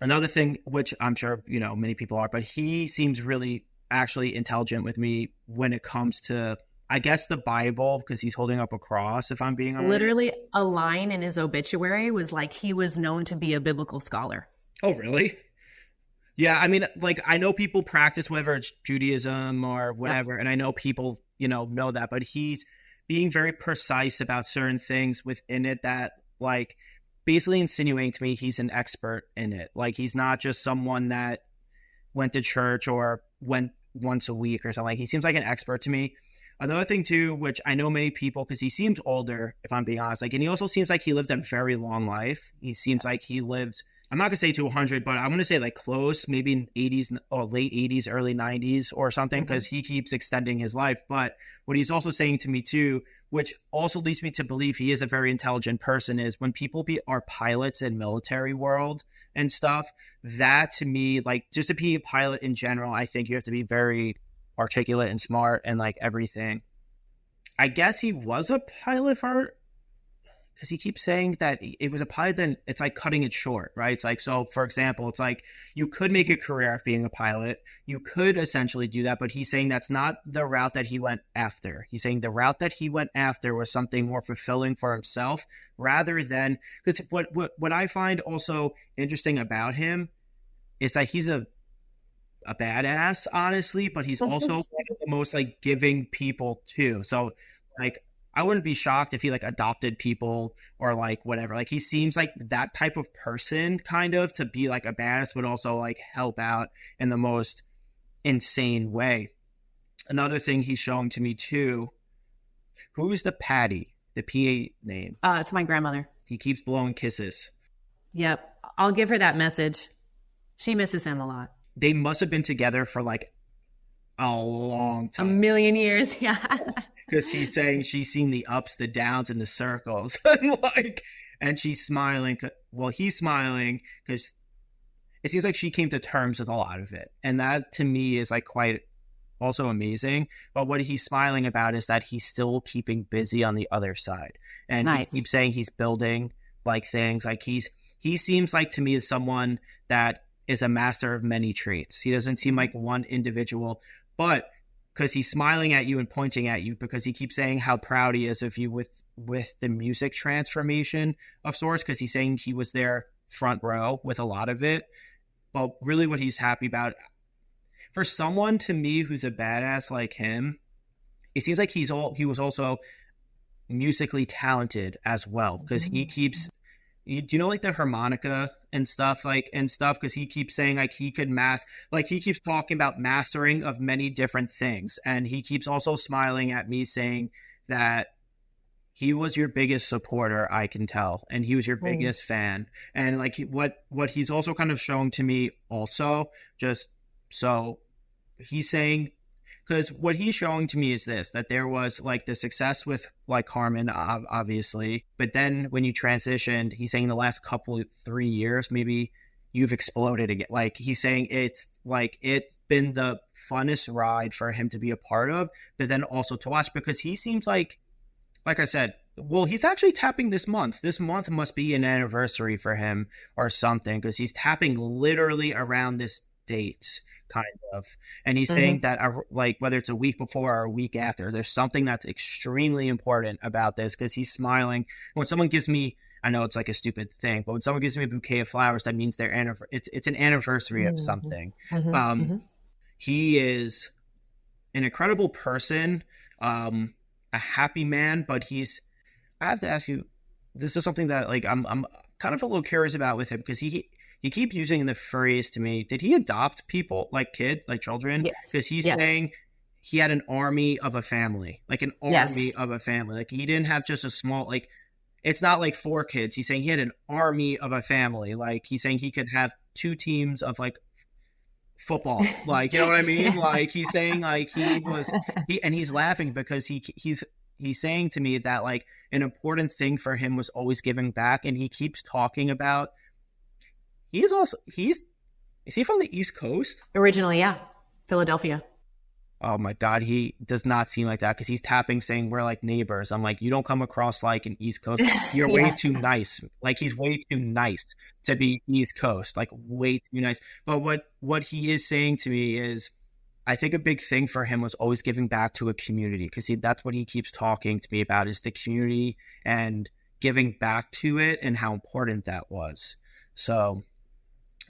Another thing, which I'm sure, you know, many people are, but he seems really actually intelligent with me when it comes to, I guess, the Bible, because he's holding up a cross, if I'm being honest. Literally a line in his obituary was like he was known to be a biblical scholar. Oh, really? Yeah, I mean, like, I know people practice whether it's Judaism or whatever, and I know people, you know that, but he's being very precise about certain things within it that, like, basically insinuating to me he's an expert in it. Like, he's not just someone that went to church or went once a week or something. Like, he seems like an expert to me. Another thing too, which I know many people, because he seems older, if I'm being honest, like, and he also seems like he lived a very long life. He seems like he lived, I'm not gonna say to 100, but I'm gonna say like close, maybe in 80s or late 80s, early 90s or something, because he keeps extending his life. But what he's also saying to me too, which also leads me to believe he is a very intelligent person, is when people are pilots in military world and stuff, that to me, like, just to be a pilot in general, I think you have to be very articulate and smart and like everything. I guess he was a pilot for, because he keeps saying that it was a pilot, then it's like cutting it short, right? It's like, so for example, it's like you could make a career of being a pilot. You could essentially do that, but he's saying that's not the route that he went after. He's saying the route that he went after was something more fulfilling for himself, rather than, because what I find also interesting about him is that he's a badass, honestly, but he's also one of the most like giving people too. So like, I wouldn't be shocked if he like adopted people or like whatever. Like, he seems like that type of person, kind of, to be like a badass, but also like help out in the most insane way. Another thing he's showing to me too, who's the Patty, the PA name? It's my grandmother. He keeps blowing kisses. Yep. I'll give her that message. She misses him a lot. They must have been together for like a long time. A million years, yeah. Because he's saying she's seen the ups, the downs, and the circles. And she's smiling. Well, he's smiling because it seems like she came to terms with a lot of it. And that, to me, is like quite also amazing. But what he's smiling about is that he's still keeping busy on the other side. And He keeps saying he's building like things. Like, he seems like, to me, is someone that is a master of many traits. He doesn't seem like one individual. But because he's smiling at you and pointing at you because he keeps saying how proud he is of you with the music transformation of sorts, because he's saying he was there front row with a lot of it. But really what he's happy about, for someone to me who's a badass like him, it seems like he was also musically talented as well, because he keeps, do you know, like the harmonica and stuff, because he keeps saying like he could he keeps talking about mastering of many different things, and he keeps also smiling at me saying that he was your biggest supporter, I can tell, and he was your biggest fan. And like what he's also kind of showing to me also, just so he's saying, because what he's showing to me is this, that there was like the success with like Karmin, obviously, but then when you transitioned, he's saying the last 3 years, maybe you've exploded again. Like he's saying it's been the funnest ride for him to be a part of, but then also to watch, because he seems like I said, well, he's actually tapping this month. This month must be an anniversary for him or something, because he's tapping literally around this date, kind of. And he's saying that, like, whether it's a week before or a week after, there's something that's extremely important about this, because he's smiling. When someone gives me, I know it's like a stupid thing, but when someone gives me a bouquet of flowers, that means it's an anniversary of something. He is an incredible person, a happy man, but I have to ask you, this is something that like I'm kind of a little curious about with him, because he keeps using the phrase to me, did he adopt people, like children? Yes. Because he's saying he had an army of a family, like an army of a family. Like he didn't have just a small, like, it's not like 4 kids. He's saying he had an army of a family. Like he's saying he could have 2 teams of like football, like, you know what I mean? Like he's saying like and he's laughing because he's saying to me that like an important thing for him was always giving back. And he keeps talking about, is he from the East Coast? Originally, yeah. Philadelphia. Oh my God, he does not seem like that, because he's tapping saying we're like neighbors. I'm like, you don't come across like an East Coast. You're way too nice. Like he's way too nice to be East Coast, like way too nice. But what he is saying to me is, I think a big thing for him was always giving back to a community, because that's what he keeps talking to me about, is the community and giving back to it and how important that was. So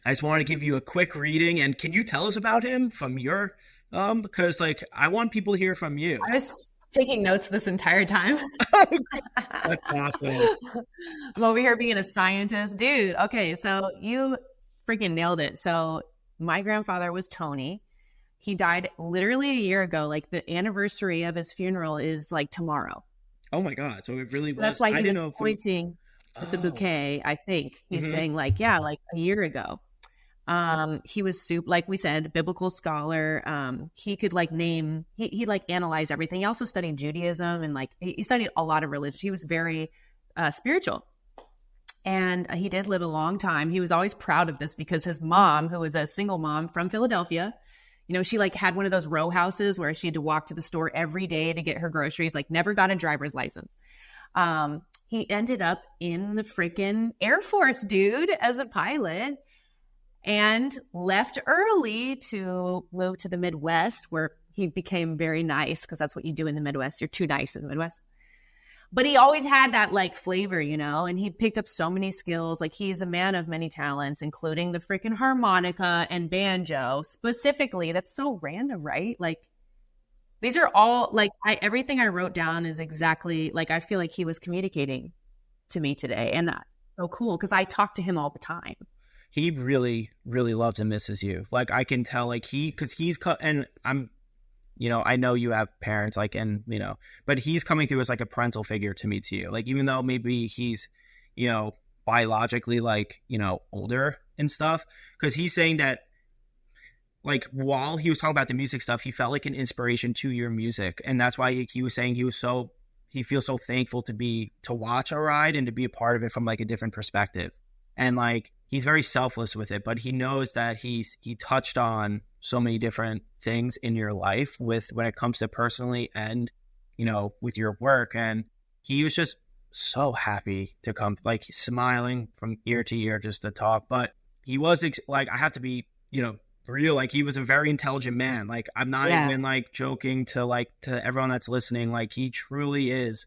I just want to give you a quick reading, and can you tell us about him from your because like I want people to hear from you. I was taking notes this entire time. That's awesome. I'm over here being a scientist. Dude, okay, so you freaking nailed it. So my grandfather was Tony. He died literally a year ago. Like the anniversary of his funeral is like tomorrow. Oh my God. So it really was. That's why he was pointing with the bouquet, I think. He's saying like, yeah, like a year ago. He was like we said, biblical scholar. He could like name, he like analyze everything. He also studied Judaism, and like he studied a lot of religion. He was very spiritual, and he did live a long time. He was always proud of this, because his mom, who was a single mom from Philadelphia, you know, she like had one of those row houses where she had to walk to the store every day to get her groceries, like never got a driver's license. He ended up in the freaking Air Force, dude, as a pilot, and left early to move to the Midwest, where he became very nice, because that's what you do in the Midwest. You're too nice in the Midwest. But he always had that like flavor, you know, and he picked up so many skills. Like he's a man of many talents, including the freaking harmonica and banjo specifically. That's so random, right? Like these are all like everything I wrote down is exactly like I feel like he was communicating to me today. And that's so cool, because I talk to him all the time. He really, really loves and misses you. Like I can tell, like because he's and I'm, you know, I know you have parents, like, and you know, but he's coming through as like a parental figure to me too. Like even though maybe he's, you know, biologically like, you know, older and stuff, because he's saying that, like while he was talking about the music stuff, he felt like an inspiration to your music, and that's why he was saying he feels so thankful to watch a ride and to be a part of it from like a different perspective. And like he's very selfless with it, but he knows that he touched on so many different things in your life when it comes to personally and, you know, with your work. And he was just so happy to come, like smiling from ear to ear just to talk. But he was like, I have to be, you know, real. Like, he was a very intelligent man. Like, I'm not even like joking to everyone that's listening. Like, he truly is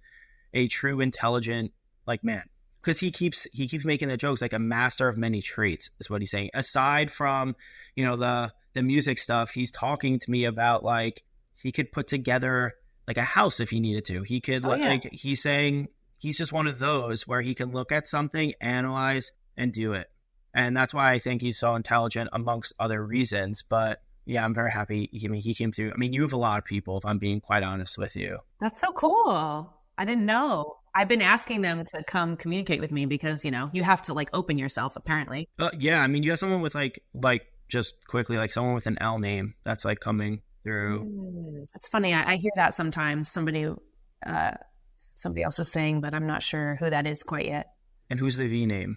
a true intelligent like man. Because he keeps making the jokes, like a master of many traits is what he's saying. Aside from, the music stuff, he's talking to me about like he could put together like a house if he needed to. He could like he's saying he's just one of those where he can look at something, analyze, and do it. And that's why I think he's so intelligent amongst other reasons. But yeah, I'm very happy. He came through. I mean, you have a lot of people, if I'm being quite honest with you. That's so cool. I didn't know. I've been asking them to come communicate with me because, you have to like open yourself apparently. Yeah. I mean, you have someone with like just quickly, like someone with an L name that's like coming through. It's funny. I hear that sometimes somebody else is saying, but I'm not sure who that is quite yet. And who's the V name?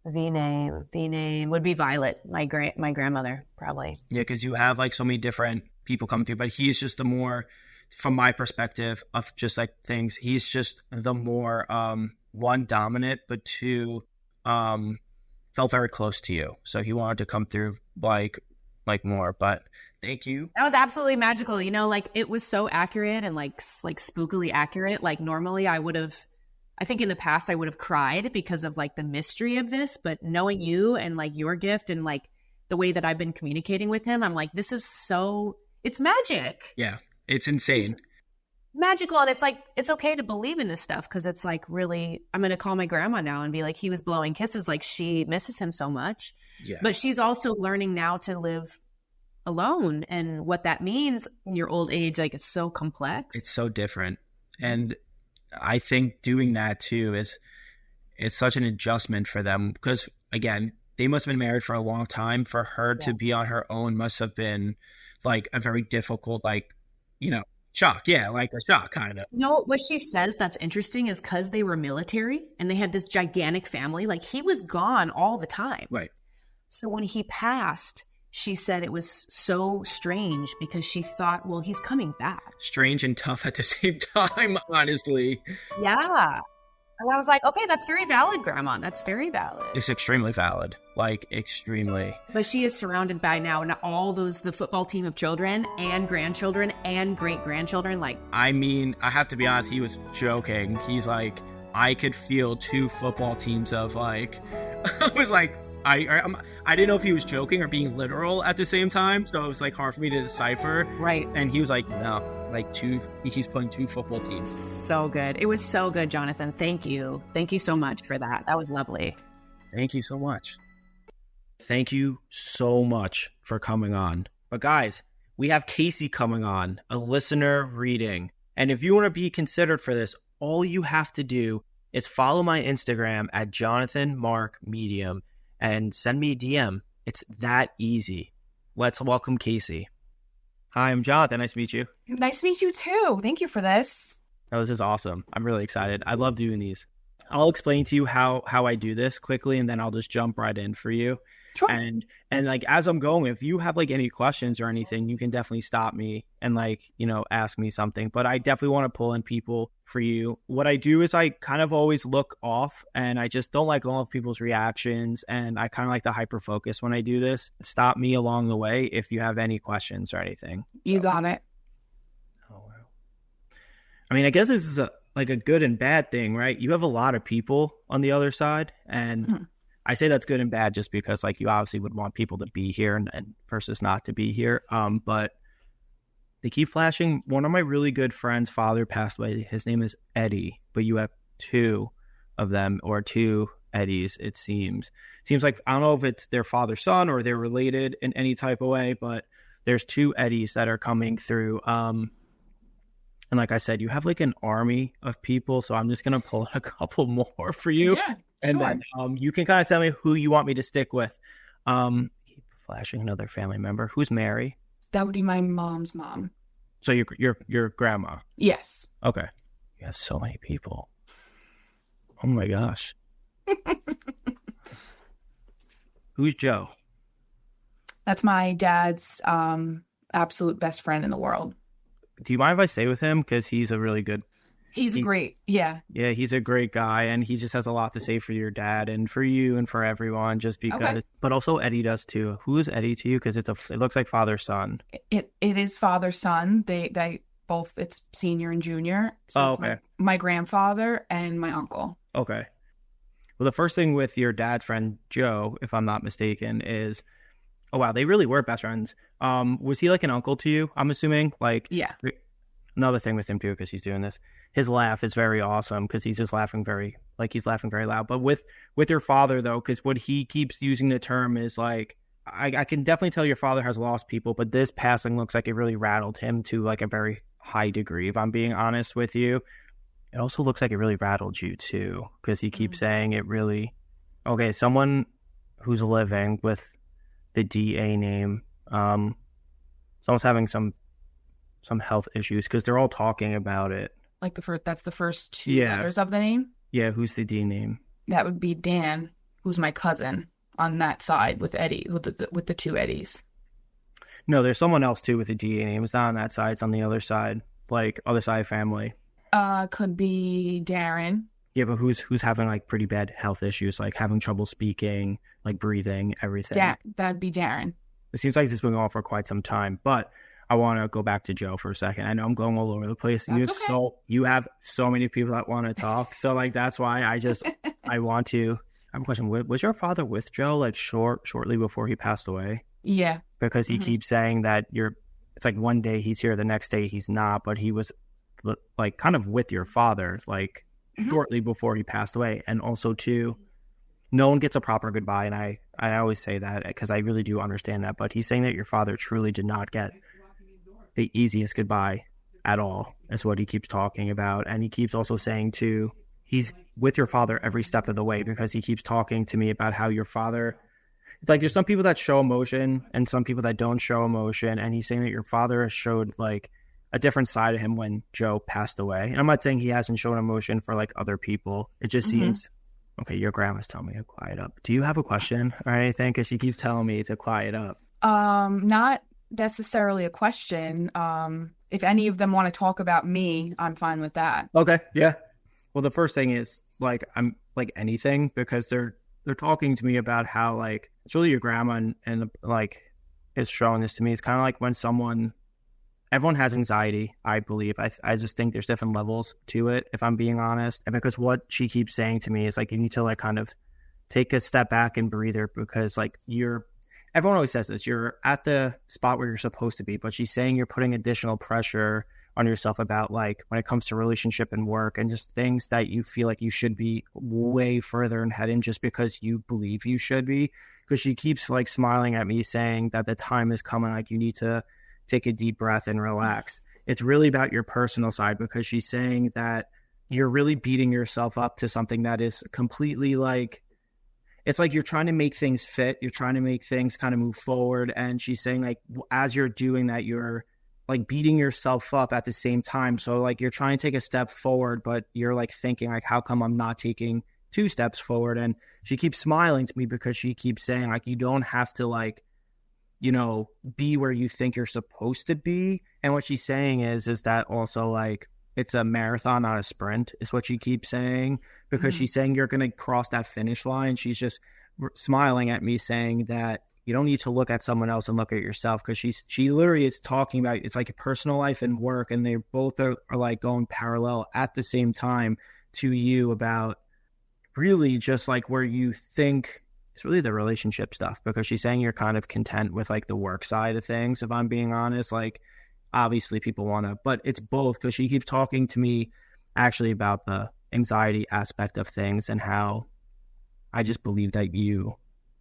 V name would be Violet, my grandmother, probably. Yeah, because you have like so many different people come through, but he's just the more, from my perspective of just like things, he's just the more one, dominant, but two, felt very close to you. So he wanted to come through like more. But thank you. That was absolutely magical. Like it was so accurate and like spookily accurate. Like normally I think in the past I would have cried because of like the mystery of this, but knowing you and like your gift and like the way that I've been communicating with him, I'm like, this is it's magic. Yeah. It's insane. It's magical. And it's like, it's okay to believe in this stuff because it's like really, I'm going to call my grandma now and be like, he was blowing kisses. Like she misses him so much. Yeah. But she's also learning now to live alone. And what that means in your old age, like it's so complex. It's so different. And I think doing that too it's such an adjustment for them because again, they must have been married for a long time. For her to be on her own must have been like a very difficult, like, shock. Yeah, like a shock kind of. What she says that's interesting is because they were military and they had this gigantic family, like he was gone all the time. Right. So when he passed, she said it was so strange because she thought, well, he's coming back. Strange and tough at the same time, honestly. Yeah. And I was like, okay, that's very valid, Grandma. That's very valid. It's extremely valid. Like, extremely. But she is surrounded by now all the football team of children and grandchildren and great-grandchildren. Like, I mean, I have to be honest, he was joking. He's like, I could feel 2 football teams of like, I was like, I didn't know if he was joking or being literal at the same time. So it was like hard for me to decipher. Right. And he was like, no, like he keeps playing 2 football teams. So good. It was so good, Jonathan. Thank you. Thank you so much for that. That was lovely. Thank you so much. Thank you so much for coming on. But guys, we have Casey coming on, a listener reading. And if you want to be considered for this, all you have to do is follow my Instagram at JonathanMarkMedium and send me a DM. It's that easy. Let's welcome Casey. Hi, I'm Jonathan. Nice to meet you. Nice to meet you too. Thank you for this. Oh, this is awesome. I'm really excited. I love doing these. I'll explain to you how I do this quickly, and then I'll just jump right in for you. Sure. And like as I'm going, if you have like any questions or anything, you can definitely stop me and like, ask me something. But I definitely want to pull in people for you. What I do is I kind of always look off and I just don't like all of people's reactions. And I kind of like to hyper focus when I do this. Stop me along the way if you have any questions or anything. You got it. Oh, wow. I mean, I guess this is a good and bad thing, right? You have a lot of people on the other side, and I say that's good and bad just because like you obviously would want people to be here and versus not to be here. But they keep flashing. One of my really good friends' father passed away. His name is Eddie, but you have 2 of them or 2 Eddies, it seems. Seems like, I don't know if it's their father-son or they're related in any type of way, but there's 2 Eddies that are coming through. And like I said, you have like an army of people, so I'm just going to pull a couple more for you. Yeah. And sure. then you can kind of tell me who you want me to stick with. Keep flashing another family member. Who's Mary? That would be my mom's mom. So your grandma. Yes. Okay. You have so many people. Oh my gosh. Who's Joe? That's my dad's absolute best friend in the world. Do you mind if I stay with him? Because he's a really good He's great. Yeah. Yeah, he's a great guy, and he just has a lot to say for your dad and for you and for everyone, just because. Okay. But also Eddie does too. Who is Eddie to you? Because it looks like father son. It is father son. They both, it's senior and junior. So it's okay. my grandfather and my uncle. Okay. Well, the first thing with your dad's friend Joe, if I'm not mistaken, is, oh wow, they really were best friends. Was he like an uncle to you? I'm assuming. Like, Yeah. Another thing with him too, because he's doing this, his laugh is very awesome because he's just laughing he's laughing very loud. But with your father though, because what he keeps using the term is like, I can definitely tell your father has lost people, but this passing looks like it really rattled him to like a very high degree. If I'm being honest with you, it also looks like it really rattled you too, because he keeps saying it really. Okay, someone who's living with the DA name, someone's having some health issues because they're all talking about it. Like that's the first two letters of the name? Yeah, who's the D name? That would be Dan, who's my cousin on that side with Eddie, with the two Eddies. No, there's someone else too with a DA name. It's not on that side, it's on the other side, like other side family. Could be Darren. Yeah, but who's having like pretty bad health issues, like having trouble speaking, like breathing, everything. That'd be Darren. It seems like this has been going on for quite some time, but I want to go back to Joe for a second. I know I'm going all over the place. That's okay. You have so many people that want to talk. So like, that's why I want to. I have a question. Was your father with Joe like shortly before he passed away? Yeah. Because he keeps saying that it's like one day he's here, the next day he's not, but he was like kind of with your father, like shortly before he passed away. And also too, no one gets a proper goodbye. And I always say that because I really do understand that, but he's saying that your father truly did not get the easiest goodbye at all, is what he keeps talking about. And he keeps also saying too, he's with your father every step of the way, because he keeps talking to me about how your father, like there's some people that show emotion and some people that don't show emotion. And he's saying that your father showed like a different side of him when Joe passed away. And I'm not saying he hasn't shown emotion for like other people. It just seems, okay, your grandma's telling me to quiet up. Do you have a question or anything? Because she keeps telling me to quiet up. Not necessarily a question. If any of them want to talk about me, I'm fine with that. Okay, yeah. Well, the first thing is like, I'm like anything, because they're talking to me about how like it's really your grandma and like is showing this to me. It's kind of like when everyone has anxiety, I believe. I just think there's different levels to it, if I'm being honest. And because what she keeps saying to me is like, you need to like kind of take a step back and breather, because like everyone always says this, you're at the spot where you're supposed to be, but she's saying you're putting additional pressure on yourself about like when it comes to relationship and work and just things that you feel like you should be way further ahead in just because you believe you should be. Because she keeps like smiling at me saying that the time is coming, like you need to take a deep breath and relax. It's really about your personal side, because she's saying that you're really beating yourself up to something that is completely like, it's like you're trying to make things fit. You're trying to make things kind of move forward. And she's saying like, as you're doing that, you're like beating yourself up at the same time. So like you're trying to take a step forward, but you're like thinking like, how come I'm not taking 2 steps forward? And she keeps smiling to me because she keeps saying like, you don't have to like, you know, be where you think you're supposed to be. And what she's saying is that also like, it's a marathon, not a sprint, is what she keeps saying, because she's saying you're going to cross that finish line. She's just smiling at me saying that you don't need to look at someone else and look at yourself, because she literally is talking about, it's like a personal life and work, and they both are like going parallel at the same time to you about really just like where you think it's really the relationship stuff, because she's saying you're kind of content with like the work side of things, if I'm being honest. Like obviously people want to, but it's both, because she keeps talking to me actually about the anxiety aspect of things and how I just believe that you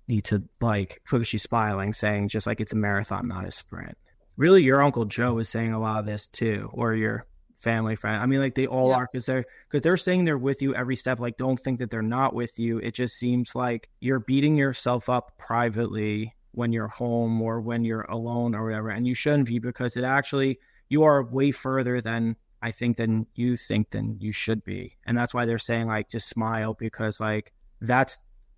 need to like, because she's smiling, saying just like it's a marathon, not a sprint. Really, your Uncle Joe is saying a lot of this too, or your family friend. I mean, like they all are, because they're saying they're with you every step. Like, don't think that they're not with you. It just seems like you're beating yourself up privately when you're home or when you're alone or whatever, and you shouldn't be, because it actually, you are way further than I think than you should be. And that's why they're saying like just smile, because like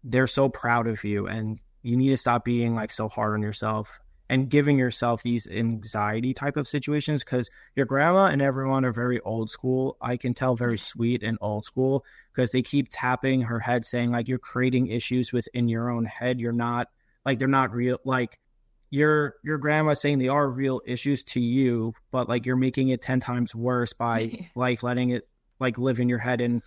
they're so proud of you, and you need to stop being like so hard on yourself and giving yourself these anxiety type of situations, because your grandma and everyone are very old school. I can tell very sweet and old school, because they keep tapping her head saying like, you're creating issues within your own head. You're not like, they're not real. Like your grandma saying they are real issues to you, but like you're making it 10 times worse by like letting it like live in your head and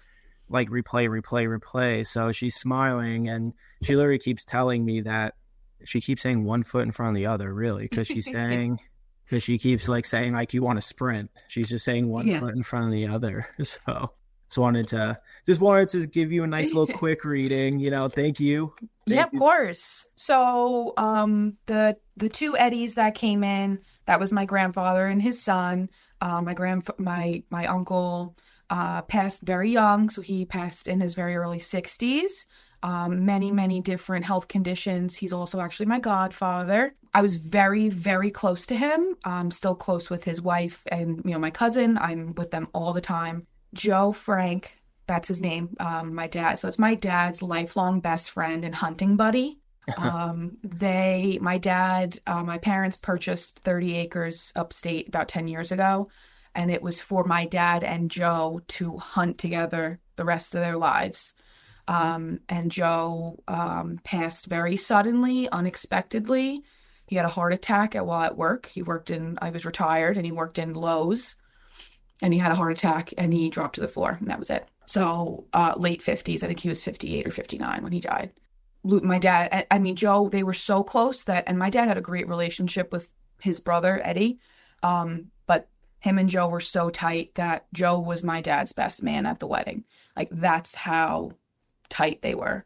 like replay. So she's smiling, and she literally keeps telling me that she keeps saying one foot in front of the other, really, because she keeps like saying like, you want to sprint. She's just saying one foot in front of the other. So wanted to give you a nice little quick reading, thank you. Of course. So the two Eddies that came in, that was my grandfather and his son. My uncle passed very young, so he passed in his very early 60s. Many different health conditions. He's also actually my godfather. I was very, very close to him. I'm still close with his wife and, my cousin. I'm with them all the time. Joe Frank, that's his name, my dad. So it's my dad's lifelong best friend and hunting buddy. My parents purchased 30 acres upstate about 10 years ago. And it was for my dad and Joe to hunt together the rest of their lives. And Joe passed very suddenly, unexpectedly. He had a heart attack while at work. I was retired, and he worked in Lowe's. And he had a heart attack, and he dropped to the floor, and that was it. So late 50s, I think he was 58 or 59 when he died. My dad, Joe, they were so close and my dad had a great relationship with his brother, Eddie. But him and Joe were so tight that Joe was my dad's best man at the wedding. Like, that's how tight they were.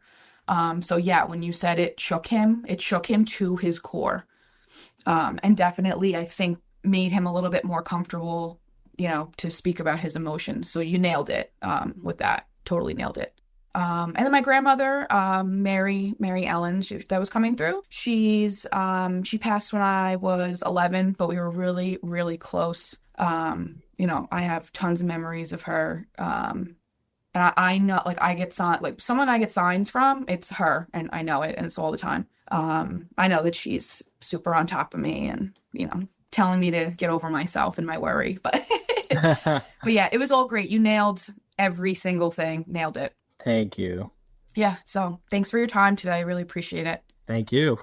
So yeah, when you said it shook him to his core. And definitely, I think, made him a little bit more comfortable, to speak about his emotions. So you nailed it with that. Totally nailed it. And then my grandmother, Mary Ellen, that was coming through. She passed when I was 11, but we were really, really close. I have tons of memories of her. And I know, like, someone I get signs from, it's her, and I know it, and it's all the time. I know that she's super on top of me and, telling me to get over myself and my worry, but yeah, it was all great. You nailed every single thing. Nailed it. Thank you. Yeah. So thanks for your time today. I really appreciate it. Thank you.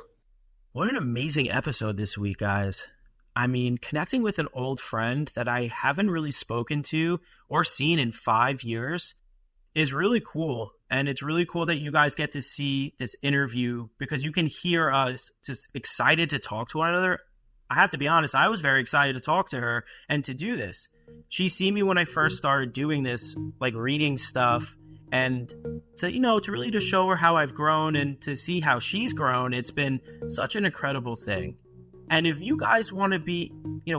What an amazing episode this week, guys. Connecting with an old friend that I haven't really spoken to or seen in 5 years is really cool. And it's really cool that you guys get to see this interview, because you can hear us just excited to talk to one another. I have to be honest, I was very excited to talk to her and to do this. She seen me when I first started doing this, like reading stuff, and to really just show her how I've grown and to see how she's grown. It's been such an incredible thing. And if you guys want to be,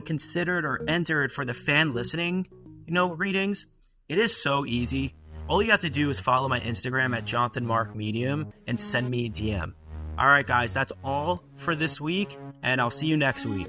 considered or entered for the fan listening, readings, it is so easy. All you have to do is follow my Instagram at JonathanMarkMedium and send me a DM. All right, guys, that's all for this week, and I'll see you next week.